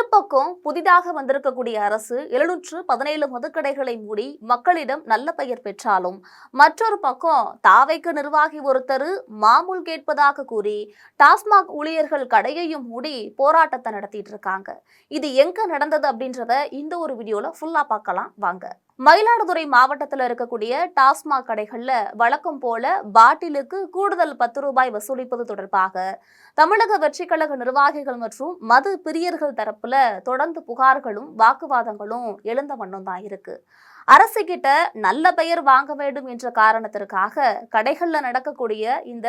மறுபக்கம் புதிதாக வந்திருக்கக்கூடிய அரசு 717 மதுக்கடைகளை மூடி மக்களிடம் நல்ல பெயர் பெற்றாலும் மற்றொரு பக்கம் தாவைக்கு நிர்வாகி ஒருத்தர் மாமூல் கேட்பதாக கூறி டாஸ்மாக் ஊழியர்கள் கடையையும் மூடி போராட்டத்தை நடத்திட்டு இருக்காங்க. இது எங்க நடந்தது அப்படின்றத இந்த ஒரு வீடியோல ஃபுல்லா பார்க்கலாம் வாங்க. மயிலாடுதுறை மாவட்டத்தில் இருக்கக்கூடிய டாஸ்மாக் கடைகள்ல வழக்கம் போல பாட்டிலுக்கு கூடுதல் 10 ரூபாய் வசூலிப்பது தொடர்பாக தமிழக வெற்றி கழக நிர்வாகிகள் மற்றும் மது பிரியர்கள் தரப்புல தொடர்ந்து புகார்களும் வாக்குவாதங்களும் எழுந்த வண்ணம் தான் இருக்கு. அரசு கிட்ட நல்ல பெயர் வாங்க வேண்டும் என்ற காரணத்திற்காக கடைகள்ல நடக்கக்கூடிய இந்த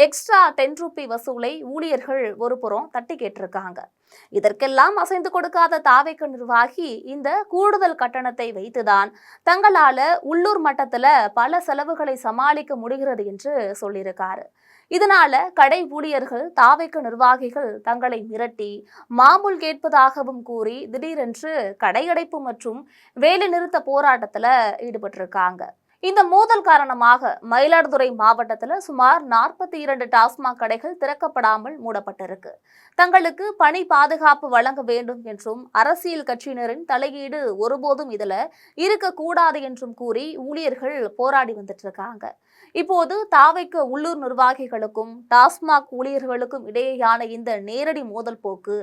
எக்ஸ்ட்ரா 10 ரூபி வசூலை ஊழியர்கள் ஒரு புறம் தட்டி கேட்டிருக்காங்க. இதற்கெல்லாம் அசைந்து கொடுக்காத தாவேக நிர்வாகி இந்த கூடுதல் கட்டணத்தை வைத்துதான் தங்களால உள்ளூர் மட்டத்துல பல செலவுகளை சமாளிக்க முடிகிறது என்று சொல்லியிருக்காரு. இதனால கடை ஊழியர்கள் தாவேக நிர்வாகிகள் தங்களை மிரட்டி மாமூல் கேட்பதாகவும் கூறி திடீரென்று கடையடைப்பு மற்றும் வேலை நிறுத்த போராட்டத்துல ஈடுபட்டிருக்காங்க. இந்த மோதல் காரணமாக மயிலாடுதுறை மாவட்டத்தில் சுமார் 42 டாஸ்மாக் கடைகள் திறக்கப்படாமல் மூடப்பட்டிருக்கு. தங்களுக்கு பணி பாதுகாப்பு வழங்க வேண்டும் என்றும் அரசியல் கட்சியினரின் தலையீடு ஒருபோதும் இதுல இருக்கக்கூடாது என்றும் கூறி ஊழியர்கள் போராடி வந்துட்டு இருக்காங்க. இப்போது தாவைக்கு உள்ளூர் நிர்வாகிகளுக்கும் டாஸ்மாக் ஊழியர்களுக்கும் இடையேயான இந்த நேரடி மோதல் போக்கு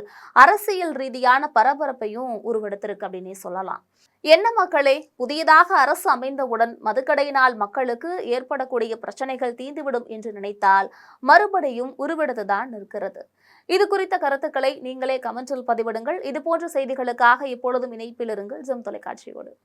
அரசியல் ரீதியான பரபரப்பையும் உருவெடுத்திருக்கு அப்படின்னே சொல்லலாம். என்ன மக்களே, புதியதாக அரசு அமைந்தவுடன் மதுக்கடையினால் மக்களுக்கு ஏற்படக்கூடிய பிரச்சனைகள் தீர்ந்துவிடும் என்று நினைத்தால் மறுபடியும் உருவெடுத்துதான் இருக்கிறது. இது குறித்த கருத்துக்களை நீங்களே கமெண்டில் பதிவிடுங்கள். இது போன்ற செய்திகளுக்காக எப்பொழுதும் இணைப்பில் இருங்கள் ஜெம் தொலைக்காட்சியோடு.